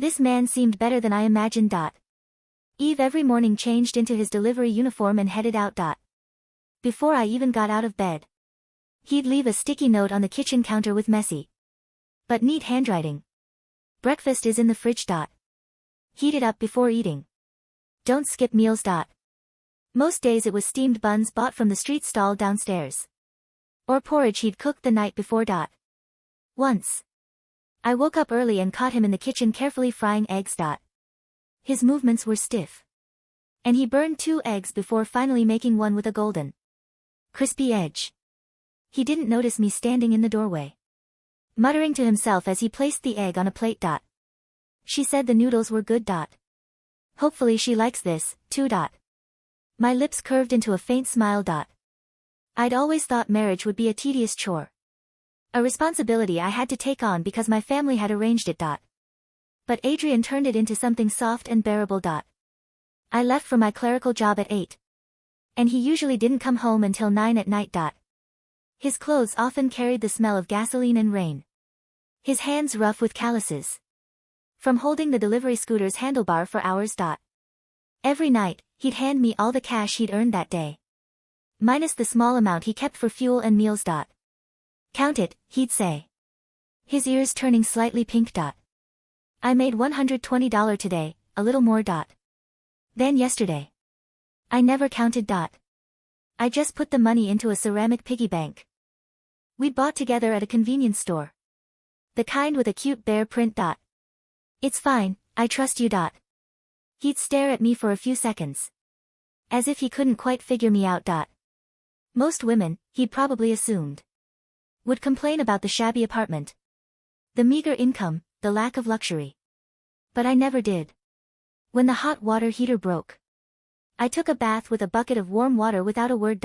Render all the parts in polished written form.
This man seemed better than I imagined. Eve every morning changed into his delivery uniform and headed out. Before I even got out of bed, he'd leave a sticky note on the kitchen counter with messy but neat handwriting. Breakfast is in the fridge. Heat it up before eating. Don't skip meals. Most days it was steamed buns bought from the street stall downstairs. Or porridge he'd cooked the night before. Once, I woke up early and caught him in the kitchen carefully frying eggs. His movements were stiff, and he burned 2 eggs before finally making one with a golden, crispy edge. He didn't notice me standing in the doorway, muttering to himself as he placed the egg on a plate. She said the noodles were good. Hopefully she likes this, too. My lips curved into a faint smile. I'd always thought marriage would be a tedious chore, a responsibility I had to take on because my family had arranged it. But Adrian turned it into something soft and bearable. I left for my clerical job at 8. And he usually didn't come home until 9 at night. His clothes often carried the smell of gasoline and rain. His hands rough with calluses from holding the delivery scooter's handlebar for hours. Every night, he'd hand me all the cash he'd earned that day, minus the small amount he kept for fuel and meals. Count it, he'd say, his ears turning slightly pink. I made $120 today, a little more. Than yesterday. I never counted. I just put the money into a ceramic piggy bank we'd bought together at a convenience store. The kind with a cute bear print. It's fine, I trust you. He'd stare at me for a few seconds, as if he couldn't quite figure me out. Most women, he'd probably assumed, would complain about the shabby apartment, the meager income, the lack of luxury. But I never did. When the hot water heater broke, I took a bath with a bucket of warm water without a word.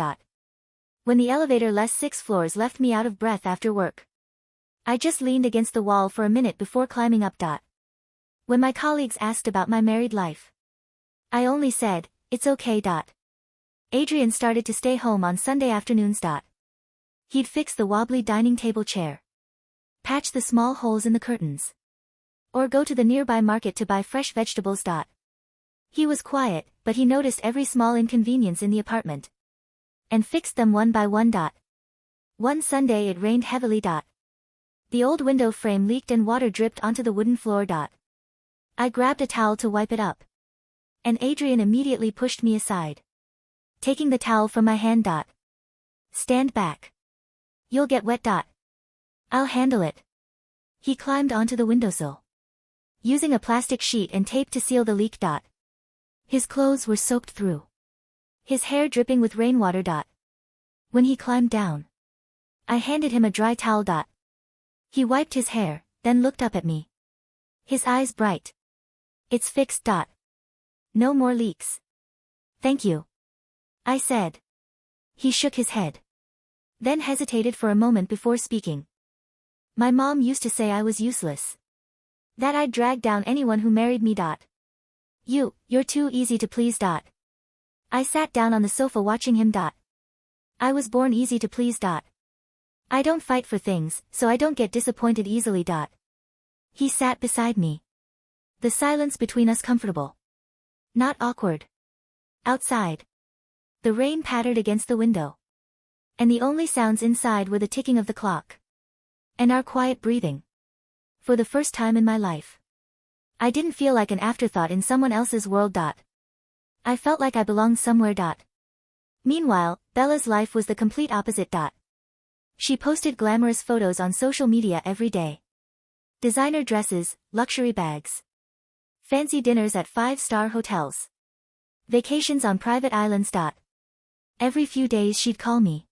When the elevator less 6 floors left me out of breath after work, I just leaned against the wall for a minute before climbing up. When my colleagues asked about my married life, I only said, it's okay. Adrian started to stay home on Sunday afternoons. He'd fix the wobbly dining table chair, patch the small holes in the curtains, or go to the nearby market to buy fresh vegetables. He was quiet, but he noticed every small inconvenience in the apartment, and fixed them one by one. One Sunday it rained heavily. The old window frame leaked and water dripped onto the wooden floor. I grabbed a towel to wipe it up, and Adrian immediately pushed me aside, taking the towel from my hand. Stand back. You'll get wet. I'll handle it. He climbed onto the windowsill, using a plastic sheet and tape to seal the leak. His clothes were soaked through, his hair dripping with rainwater. When he climbed down, I handed him a dry towel. He wiped his hair, then looked up at me, his eyes bright. It's fixed. No more leaks. Thank you, I said. He shook his head, then hesitated for a moment before speaking. My mom used to say I was useless, that I'd drag down anyone who married me. You're too easy to please. I sat down on the sofa watching him. I was born easy to please. I don't fight for things, so I don't get disappointed easily. He sat beside me, the silence between us comfortable, not awkward. Outside, the rain pattered against the window, and the only sounds inside were the ticking of the clock and our quiet breathing. For the first time in my life, I didn't feel like an afterthought in someone else's world. I felt like I belonged somewhere. Meanwhile, Bella's life was the complete opposite. She posted glamorous photos on social media every day. Designer dresses, luxury bags, fancy dinners at 5-star hotels, vacations on private islands. Every few days she'd call me,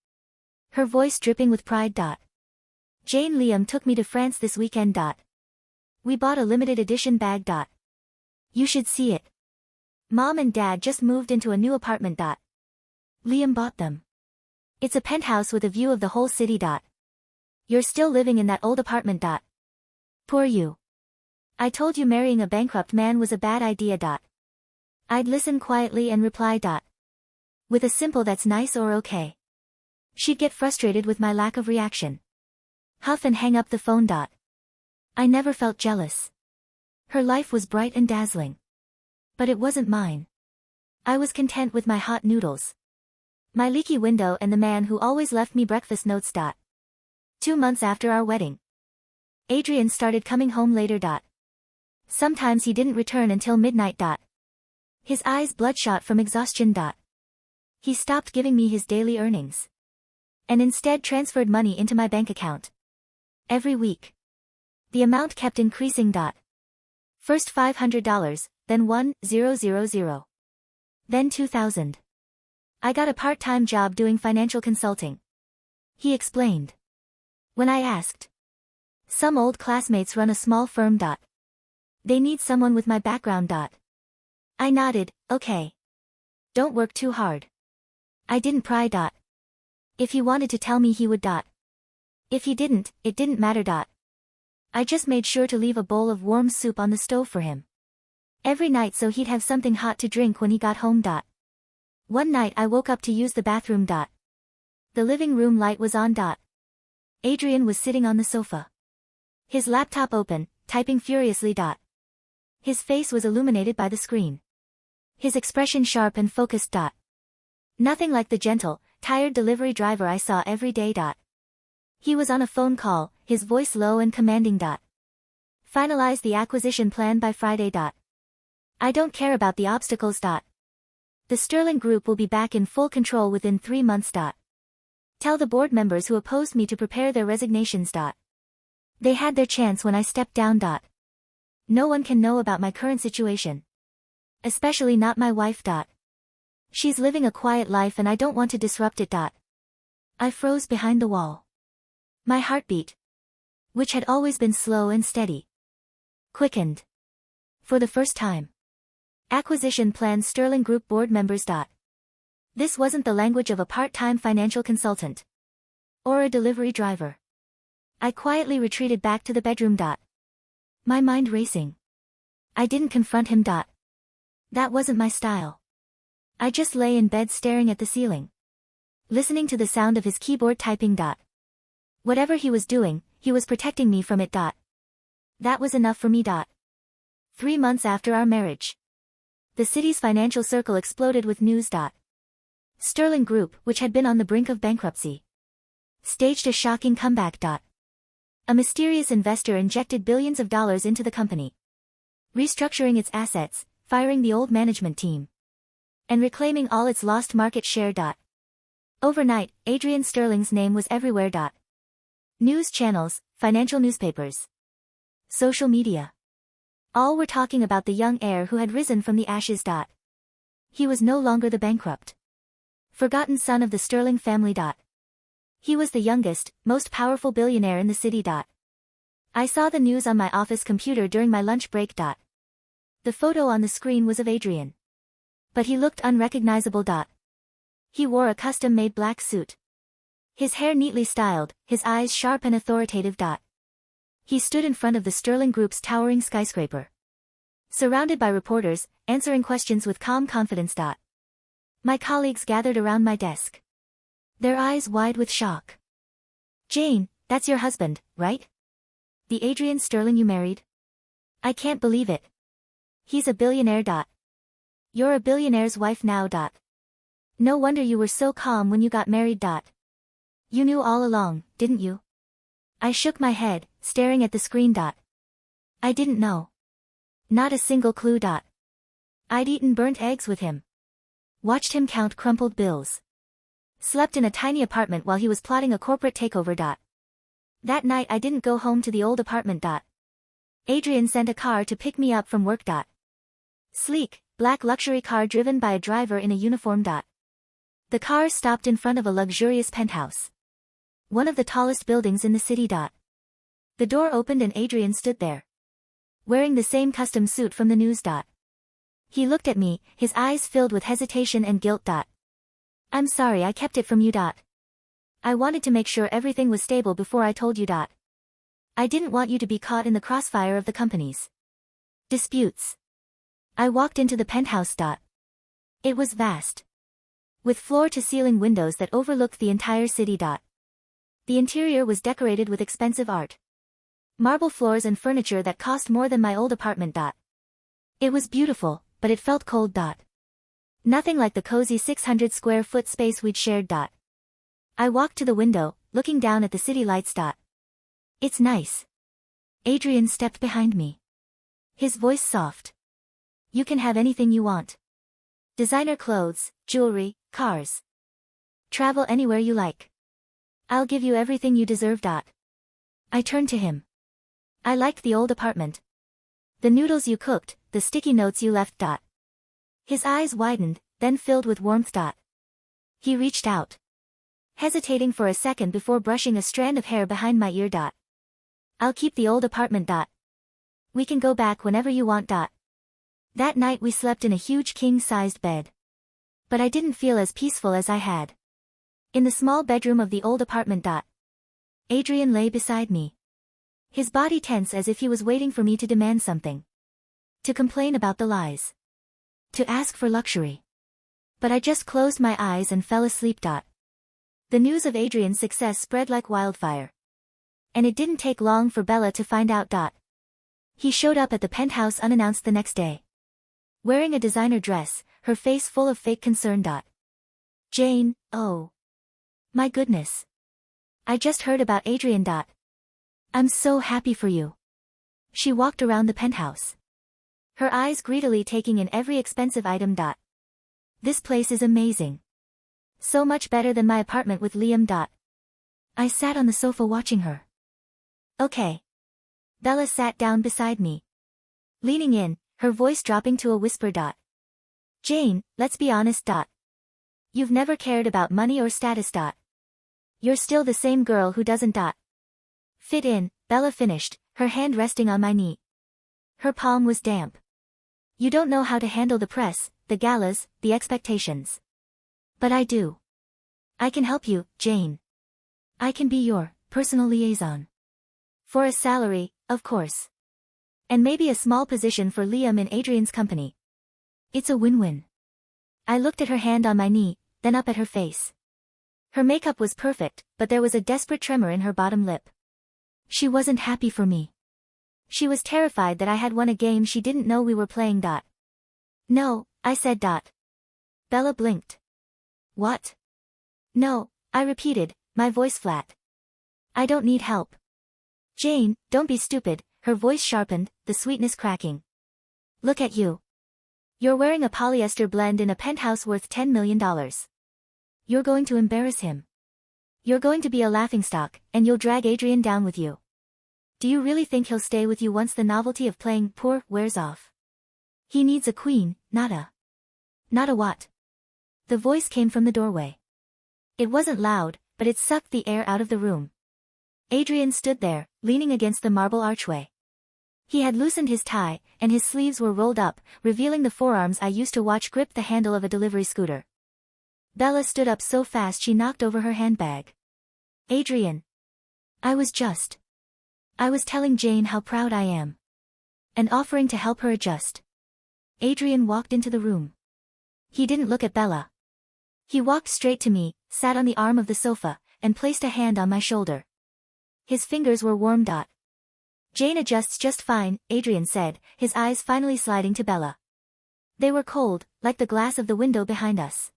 her voice dripping with pride. Jane Liam took me to France this weekend. We bought a limited edition bag. You should see it. Mom and Dad just moved into a new apartment. Liam bought them. It's a penthouse with a view of the whole city. You're still living in that old apartment. Poor you. I told you marrying a bankrupt man was a bad idea. I'd listen quietly and reply. With a simple "that's nice" or "okay." She'd get frustrated with my lack of reaction, huff and hang up the phone. I never felt jealous. Her life was bright and dazzling. But it wasn't mine. I was content with my hot noodles, my leaky window, and the man who always left me breakfast notes. 2 months after our wedding, Adrian started coming home later. Sometimes he didn't return until midnight. His eyes bloodshot from exhaustion. He stopped giving me his daily earnings and instead transferred money into my bank account. Every week, the amount kept increasing. First $500, then $1,000, then $2,000. I got a part-time job doing financial consulting, he explained. When I asked, some old classmates run a small firm. They need someone with my background. I nodded, okay. Don't work too hard. I didn't pry. If he wanted to tell me, he would. If he didn't, it didn't matter. I just made sure to leave a bowl of warm soup on the stove for him every night so he'd have something hot to drink when he got home. One night I woke up to use the bathroom. The living room light was on. Adrian was sitting on the sofa, his laptop open, typing furiously. His face was illuminated by the screen, his expression sharp and focused. Nothing like the gentle, tired delivery driver I saw every day. He was on a phone call, his voice low and commanding. Finalize the acquisition plan by Friday. I don't care about the obstacles. The Sterling Group will be back in full control within 3 months. Tell the board members who opposed me to prepare their resignations. They had their chance when I stepped down. No one can know about my current situation, especially not my wife. She's living a quiet life and I don't want to disrupt it. I froze behind the wall. My heartbeat, which had always been slow and steady, quickened. For the first time. Acquisition plan. Sterling Group board members. This wasn't the language of a part-time financial consultant or a delivery driver. I quietly retreated back to the bedroom. My mind racing. I didn't confront him. That wasn't my style. I just lay in bed staring at the ceiling, listening to the sound of his keyboard typing. Whatever he was doing, he was protecting me from it. That was enough for me. 3 months after our marriage, the city's financial circle exploded with news. Sterling Group, which had been on the brink of bankruptcy, staged a shocking comeback. A mysterious investor injected billions of dollars into the company, restructuring its assets, firing the old management team, and reclaiming all its lost market share. Overnight, Adrian Sterling's name was everywhere. News channels, financial newspapers, social media. All were talking about the young heir who had risen from the ashes. He was no longer the bankrupt, forgotten son of the Sterling family. He was the youngest, most powerful billionaire in the city. I saw the news on my office computer during my lunch break. The photo on the screen was of Adrian, but he looked unrecognizable. He wore a custom-made black suit, his hair neatly styled, his eyes sharp and authoritative. He stood in front of the Sterling Group's towering skyscraper, surrounded by reporters, answering questions with calm confidence. My colleagues gathered around my desk, their eyes wide with shock. Jane, that's your husband, right? The Adrian Sterling you married? I can't believe it. He's a billionaire. You're a billionaire's wife now. No wonder you were so calm when you got married. You knew all along, didn't you? I shook my head, staring at the screen. I didn't know. Not a single clue. I'd eaten burnt eggs with him, watched him count crumpled bills, slept in a tiny apartment while he was plotting a corporate takeover. That night I didn't go home to the old apartment. Adrian sent a car to pick me up from work. Sleek, black luxury car driven by a driver in a uniform. The car stopped in front of a luxurious penthouse, one of the tallest buildings in the city. The door opened and Adrian stood there, wearing the same custom suit from the news. He looked at me, his eyes filled with hesitation and guilt. I'm sorry I kept it from you. I wanted to make sure everything was stable before I told you. I didn't want you to be caught in the crossfire of the company's disputes. I walked into the penthouse. It was vast, with floor-to-ceiling windows that overlooked the entire city. The interior was decorated with expensive art, Marble floors and furniture that cost more than my old apartment. It was beautiful, but it felt cold. Nothing like the cozy 600 square foot space we'd shared. I walked to the window, looking down at the city lights. It's nice. Adrian stepped behind me. His voice soft. You can have anything you want. Designer clothes, jewelry, cars. Travel anywhere you like. I'll give you everything you deserve. I turned to him. I liked the old apartment. The noodles you cooked, the sticky notes you left. His eyes widened, then filled with warmth. He reached out. Hesitating for a second before brushing a strand of hair behind my ear. I'll keep the old apartment. We can go back whenever you want. That night we slept in a huge king-sized bed. But I didn't feel as peaceful as I had. In the small bedroom of the old apartment. Adrian lay beside me. His body tense as if he was waiting for me to demand something. To complain about the lies. To ask for luxury. But I just closed my eyes and fell asleep. The news of Adrian's success spread like wildfire. And it didn't take long for Bella to find out. He showed up at the penthouse unannounced the next day. Wearing a designer dress, her face full of fake concern. Jane, oh. My goodness. I just heard about Adrian. I'm so happy for you. She walked around the penthouse. Her eyes greedily taking in every expensive item. This place is amazing. So much better than my apartment with Liam. I sat on the sofa watching her. Okay. Bella sat down beside me. Leaning in, her voice dropping to a whisper. Jane, let's be honest. You've never cared about money or status. You're still the same girl who doesn't fit in, Bella finished, her hand resting on my knee. Her palm was damp. You don't know how to handle the press, the galas, the expectations. But I do. I can help you, Jane. I can be your personal liaison. For a salary, of course. And maybe a small position for Liam in Adrian's company. It's a win-win. I looked at her hand on my knee, then up at her face. Her makeup was perfect, but there was a desperate tremor in her bottom lip. She wasn't happy for me. She was terrified that I had won a game she didn't know we were playing. No, I said. Bella blinked. What? No, I repeated, my voice flat. I don't need help. Jane, don't be stupid, her voice sharpened, the sweetness cracking. Look at you. You're wearing a polyester blend in a penthouse worth $10 million. You're going to embarrass him. You're going to be a laughingstock, and you'll drag Adrian down with you. Do you really think he'll stay with you once the novelty of playing poor wears off? He needs a queen, not a what? The voice came from the doorway. It wasn't loud, but it sucked the air out of the room. Adrian stood there, leaning against the marble archway. He had loosened his tie, and his sleeves were rolled up, revealing the forearms I used to watch grip the handle of a delivery scooter. Bella stood up so fast she knocked over her handbag. Adrian. I was telling Jane how proud I am. And offering to help her adjust. Adrian walked into the room. He didn't look at Bella. He walked straight to me, sat on the arm of the sofa, and placed a hand on my shoulder. His fingers were warm. Jane adjusts just fine, Adrian said, his eyes finally sliding to Bella. They were cold, like the glass of the window behind us.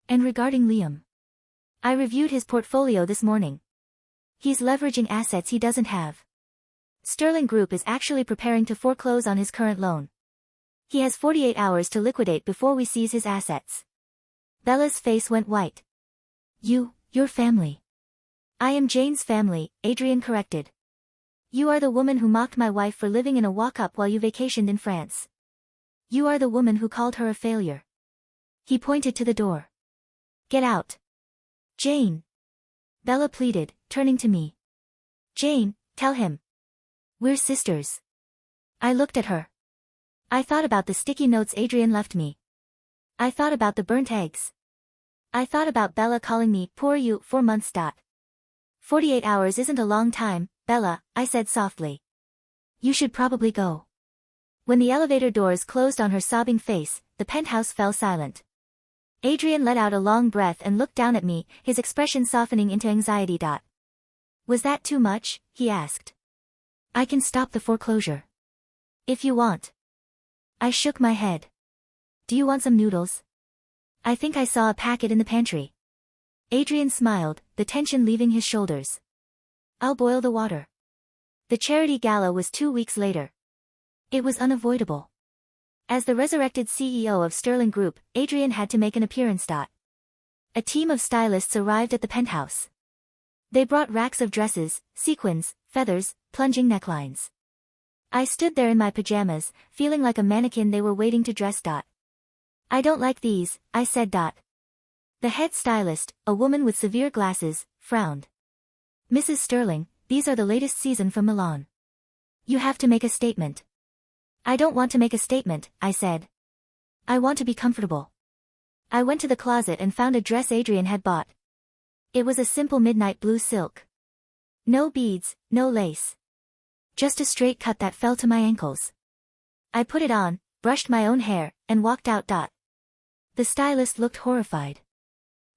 And regarding Liam. I reviewed his portfolio this morning. He's leveraging assets he doesn't have. Sterling Group is actually preparing to foreclose on his current loan. He has 48 hours to liquidate before we seize his assets. Bella's face went white. Your family. I am Jane's family, Adrian corrected. You are the woman who mocked my wife for living in a walk-up while you vacationed in France. You are the woman who called her a failure. He pointed to the door. Get out. Jane. Bella pleaded, turning to me. Jane, tell him. We're sisters. I looked at her. I thought about the sticky notes Adrian left me. I thought about the burnt eggs. I thought about Bella calling me poor you 4 months. 48 hours isn't a long time, Bella, I said softly. You should probably go. When the elevator doors closed on her sobbing face, the penthouse fell silent. Adrian let out a long breath and looked down at me, his expression softening into anxiety. Was that too much? He asked. I can stop the foreclosure. If you want. I shook my head. Do you want some noodles? I think I saw a packet in the pantry. Adrian smiled, the tension leaving his shoulders. I'll boil the water. The charity gala was 2 weeks later. It was unavoidable. As the resurrected CEO of Sterling Group, Adrian had to make an appearance. A team of stylists arrived at the penthouse. They brought racks of dresses, sequins, feathers, plunging necklines. I stood there in my pajamas, feeling like a mannequin they were waiting to dress. I don't like these, I said. The head stylist, a woman with severe glasses, frowned. Mrs. Sterling, these are the latest season from Milan. You have to make a statement. I don't want to make a statement, I said. I want to be comfortable. I went to the closet and found a dress Adrian had bought. It was a simple midnight blue silk. No beads, no lace. Just a straight cut that fell to my ankles. I put it on, brushed my own hair, and walked out. The stylist looked horrified.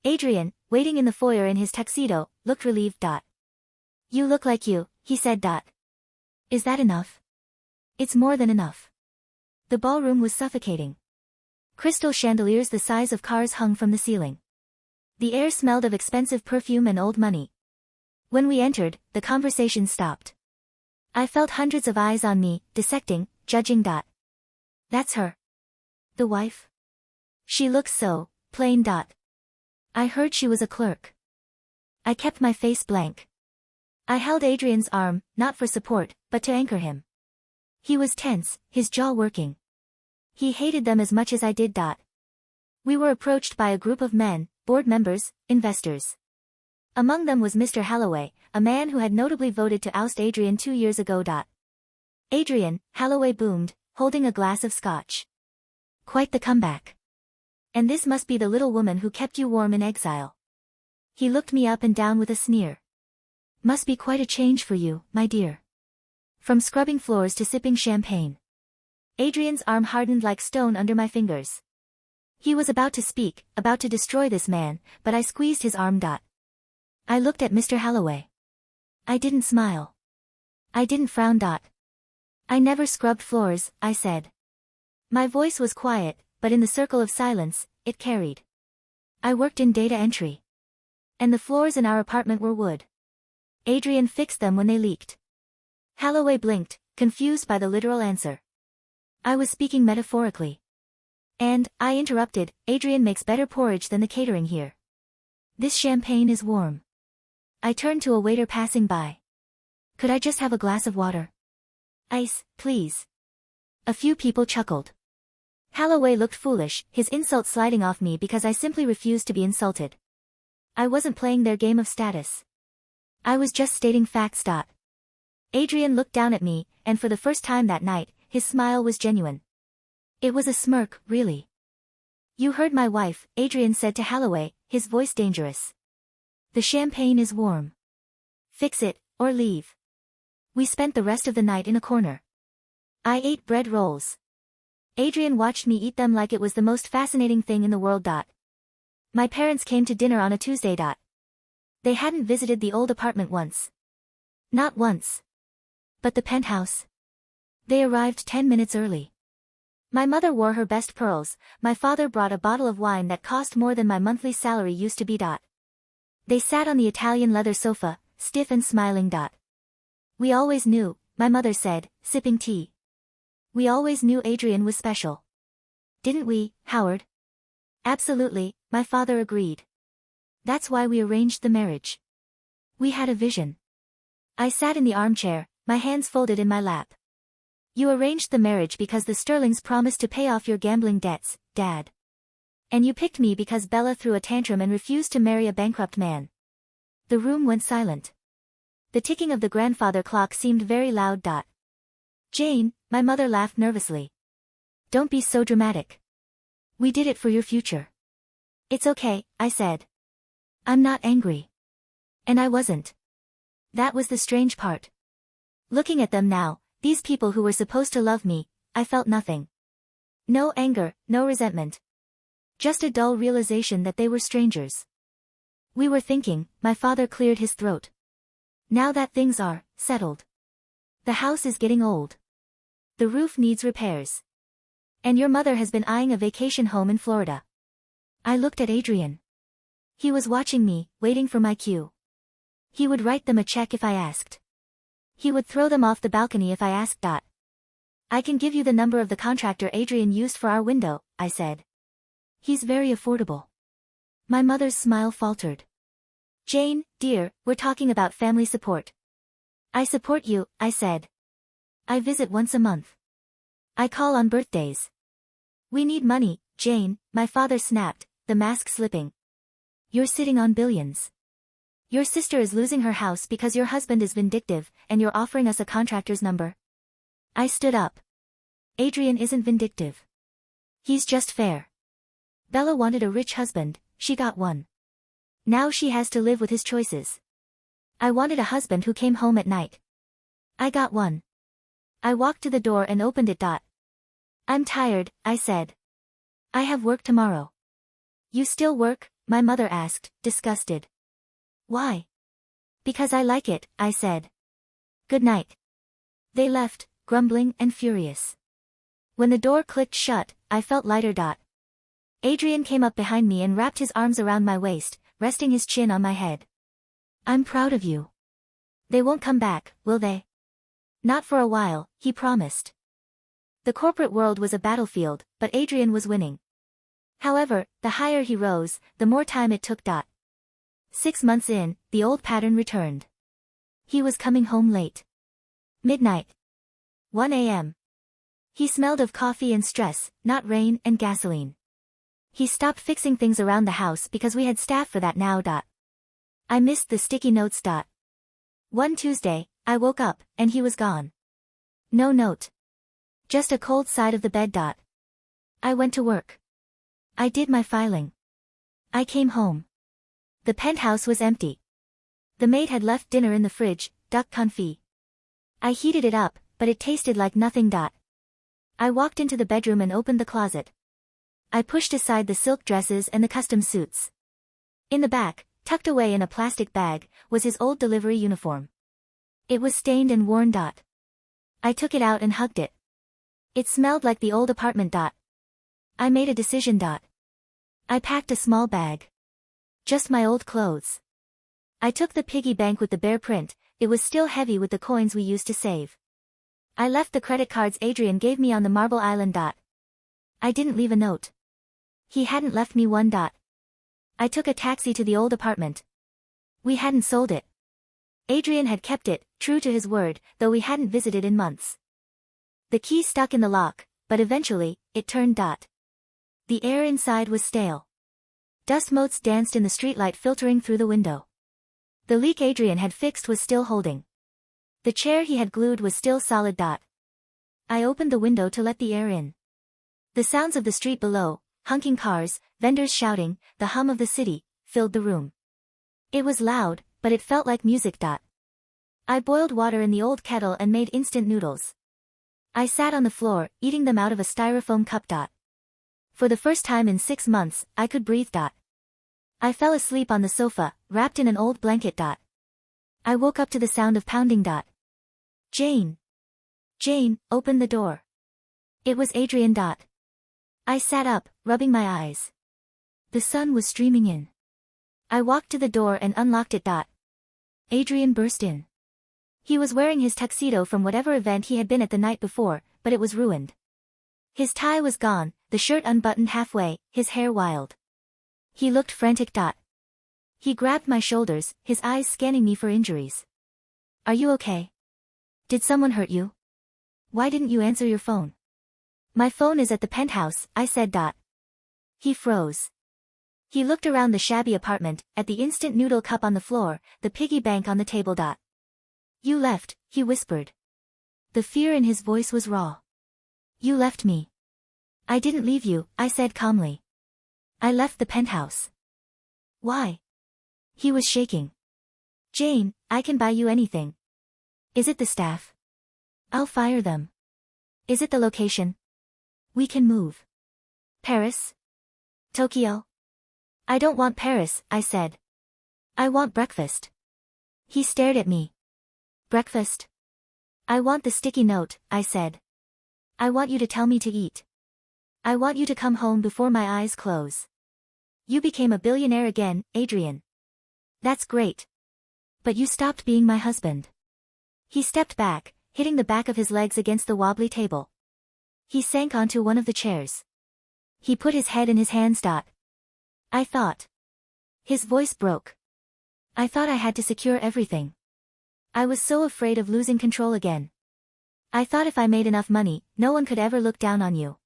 Adrian, waiting in the foyer in his tuxedo, looked relieved. You look like you, he said. Is that enough? It's more than enough. The ballroom was suffocating. Crystal chandeliers the size of cars hung from the ceiling. The air smelled of expensive perfume and old money. When we entered, the conversation stopped. I felt hundreds of eyes on me, dissecting, judging. That's her. The wife? She looks so plain. I heard she was a clerk. I kept my face blank. I held Adrian's arm, not for support, but to anchor him. He was tense, his jaw working. He hated them as much as I did. We were approached by a group of men, board members, investors. Among them was Mr. Holloway, a man who had notably voted to oust Adrian 2 years ago. Adrian, Holloway boomed, holding a glass of scotch. Quite the comeback. And this must be the little woman who kept you warm in exile. He looked me up and down with a sneer. Must be quite a change for you, my dear. From scrubbing floors to sipping champagne. Adrian's arm hardened like stone under my fingers. He was about to speak, about to destroy this man, but I squeezed his arm. I looked at Mr. Holloway. I didn't smile. I didn't frown. I never scrubbed floors, I said. My voice was quiet, but in the circle of silence, it carried. I worked in data entry. And the floors in our apartment were wood. Adrian fixed them when they leaked. Holloway blinked, confused by the literal answer. I was speaking metaphorically. And, I interrupted, Adrian makes better porridge than the catering here. This champagne is warm. I turned to a waiter passing by. Could I just have a glass of water? Ice, please. A few people chuckled. Holloway looked foolish, his insult sliding off me because I simply refused to be insulted. I wasn't playing their game of status. I was just stating facts. Adrian looked down at me, and for the first time that night, his smile was genuine. It was a smirk, really. You heard my wife, Adrian said to Holloway, his voice dangerous. The champagne is warm. Fix it, or leave. We spent the rest of the night in a corner. I ate bread rolls. Adrian watched me eat them like it was the most fascinating thing in the world. My parents came to dinner on a Tuesday. They hadn't visited the old apartment once. Not once. But the penthouse. They arrived 10 minutes early. My mother wore her best pearls, my father brought a bottle of wine that cost more than my monthly salary used to be. They sat on the Italian leather sofa, stiff and smiling. We always knew, my mother said, sipping tea. We always knew Adrian was special. Didn't we, Howard? Absolutely, my father agreed. That's why we arranged the marriage. We had a vision. I sat in the armchair, my hands folded in my lap. You arranged the marriage because the Sterlings promised to pay off your gambling debts, Dad. And you picked me because Bella threw a tantrum and refused to marry a bankrupt man. The room went silent. The ticking of the grandfather clock seemed very loud. Jane, my mother laughed nervously. Don't be so dramatic. We did it for your future. It's okay, I said. I'm not angry. And I wasn't. That was the strange part. Looking at them now, these people who were supposed to love me, I felt nothing. No anger, no resentment. Just a dull realization that they were strangers. We were thinking, my father cleared his throat. Now that things are settled. The house is getting old. The roof needs repairs. And your mother has been eyeing a vacation home in Florida. I looked at Adrian. He was watching me, waiting for my cue. He would write them a check if I asked. He would throw them off the balcony if I asked. I can give you the number of the contractor Adrian used for our window, I said. He's very affordable. My mother's smile faltered. Jane, dear, we're talking about family support. I support you, I said. I visit once a month. I call on birthdays. We need money, Jane, my father snapped, the mask slipping. You're sitting on billions. Your sister is losing her house because your husband is vindictive, and you're offering us a contractor's number. I stood up. Adrian isn't vindictive. He's just fair. Bella wanted a rich husband, she got one. Now she has to live with his choices. I wanted a husband who came home at night. I got one. I walked to the door and opened it. I'm tired, I said. I have work tomorrow. You still work? My mother asked, disgusted. Why? Because I like it, I said. Good night. They left, grumbling and furious. When the door clicked shut, I felt lighter. Adrian came up behind me and wrapped his arms around my waist, resting his chin on my head. I'm proud of you. They won't come back, will they? Not for a while, he promised. The corporate world was a battlefield, but Adrian was winning. However, the higher he rose, the more time it took. 6 months in, the old pattern returned. He was coming home late. Midnight. 1 a.m. He smelled of coffee and stress, not rain and gasoline. He stopped fixing things around the house because we had staff for that now. I missed the sticky notes. One Tuesday, I woke up, and he was gone. No note. Just a cold side of the bed. I went to work. I did my filing. I came home. The penthouse was empty. The maid had left dinner in the fridge, duck confit. I heated it up, but it tasted like nothing. I walked into the bedroom and opened the closet. I pushed aside the silk dresses and the custom suits. In the back, tucked away in a plastic bag, was his old delivery uniform. It was stained and worn. I took it out and hugged it. It smelled like the old apartment. I made a decision. I packed a small bag. Just my old clothes. I took the piggy bank with the bear print, it was still heavy with the coins we used to save. I left the credit cards Adrian gave me on the Marble Island. I didn't leave a note. He hadn't left me one. I took a taxi to the old apartment. We hadn't sold it. Adrian had kept it, true to his word, though we hadn't visited in months. The key stuck in the lock, but eventually, it turned. The air inside was stale. Dust motes danced in the streetlight filtering through the window. The leak Adrian had fixed was still holding. The chair he had glued was still solid. I opened the window to let the air in. The sounds of the street below, honking cars, vendors shouting, the hum of the city, filled the room. It was loud, but it felt like music. I boiled water in the old kettle and made instant noodles. I sat on the floor, eating them out of a styrofoam cup. For the first time in 6 months, I could breathe. I fell asleep on the sofa, wrapped in an old blanket. I woke up to the sound of pounding. Jane. Jane, open the door. It was Adrian. I sat up, rubbing my eyes. The sun was streaming in. I walked to the door and unlocked it. Adrian burst in. He was wearing his tuxedo from whatever event he had been at the night before, but it was ruined. His tie was gone, the shirt unbuttoned halfway, his hair wild. He looked frantic. He grabbed my shoulders, his eyes scanning me for injuries. Are you okay? Did someone hurt you? Why didn't you answer your phone? My phone is at the penthouse, I said. He froze. He looked around the shabby apartment, at the instant noodle cup on the floor, the piggy bank on the table. You left, he whispered. The fear in his voice was raw. You left me. I didn't leave you, I said calmly. I left the penthouse. Why? He was shaking. Jane, I can buy you anything. Is it the staff? I'll fire them. Is it the location? We can move. Paris? Tokyo? I don't want Paris, I said. I want breakfast. He stared at me. Breakfast? I want the sticky note, I said. I want you to tell me to eat. I want you to come home before my eyes close. You became a billionaire again, Adrian. That's great. But you stopped being my husband. He stepped back, hitting the back of his legs against the wobbly table. He sank onto one of the chairs. He put his head in his hands. I thought. His voice broke. I thought I had to secure everything. I was so afraid of losing control again. I thought if I made enough money, no one could ever look down on you.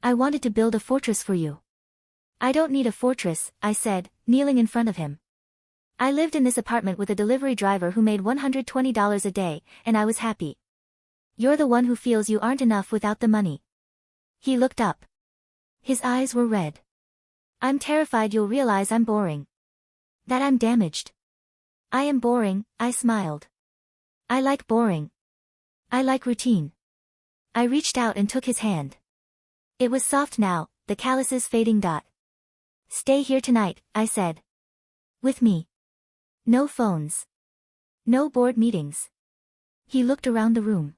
I wanted to build a fortress for you. I don't need a fortress, I said, kneeling in front of him. I lived in this apartment with a delivery driver who made $120 a day, and I was happy. You're the one who feels you aren't enough without the money. He looked up. His eyes were red. I'm terrified you'll realize I'm boring. That I'm damaged. I am boring, I smiled. I like boring. I like routine. I reached out and took his hand. It was soft now, the calluses fading. Stay here tonight, I said. With me. No phones. No board meetings. He looked around the room.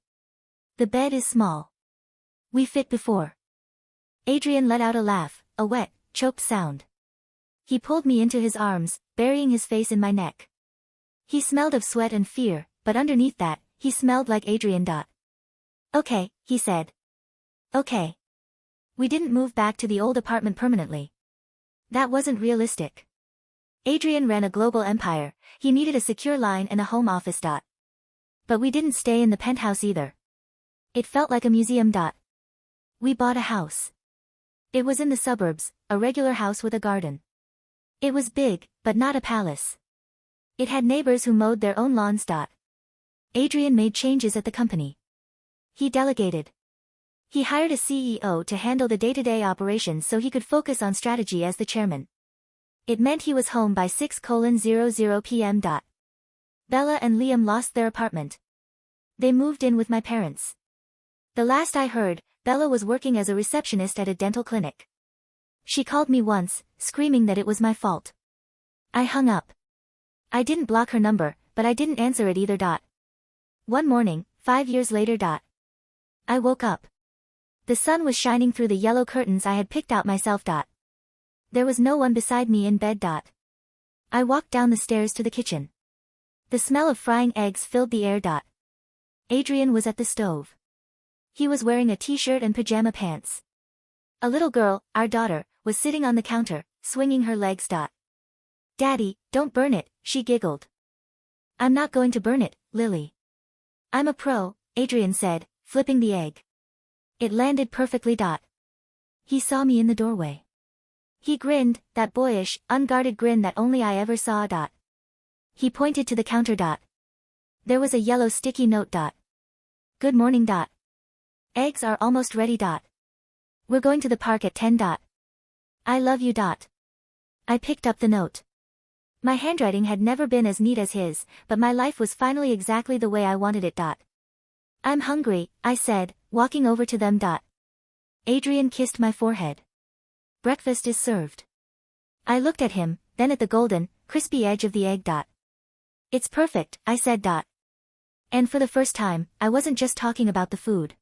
The bed is small. We fit before. Adrian let out a laugh, a wet, choked sound. He pulled me into his arms, burying his face in my neck. He smelled of sweat and fear, but underneath that, he smelled like Adrian. Okay, he said. Okay. We didn't move back to the old apartment permanently. That wasn't realistic. Adrian ran a global empire, he needed a secure line and a home office. But we didn't stay in the penthouse either. It felt like a museum. We bought a house. It was in the suburbs, a regular house with a garden. It was big, but not a palace. It had neighbors who mowed their own lawns. Adrian made changes at the company. He delegated. He hired a CEO to handle the day-to-day operations so he could focus on strategy as the chairman. It meant he was home by 6:00 p.m. Bella and Liam lost their apartment. They moved in with my parents. The last I heard, Bella was working as a receptionist at a dental clinic. She called me once, screaming that it was my fault. I hung up. I didn't block her number, but I didn't answer it either. One morning, 5 years later. I woke up. The sun was shining through the yellow curtains I had picked out myself. There was no one beside me in bed. I walked down the stairs to the kitchen. The smell of frying eggs filled the air. Adrian was at the stove. He was wearing a t-shirt and pajama pants. A little girl, our daughter, was sitting on the counter, swinging her legs. Daddy, don't burn it, she giggled. I'm not going to burn it, Lily. I'm a pro, Adrian said, flipping the egg. It landed perfectly. He saw me in the doorway. He grinned, that boyish, unguarded grin that only I ever saw. He pointed to the counter. There was a yellow sticky note. Good morning. Eggs are almost ready. We're going to the park at 10. I love you. I picked up the note. My handwriting had never been as neat as his, but my life was finally exactly the way I wanted it. I'm hungry, I said, walking over to them. Adrian kissed my forehead. Breakfast is served. I looked at him, then at the golden, crispy edge of the egg. It's perfect, I said. And for the first time, I wasn't just talking about the food.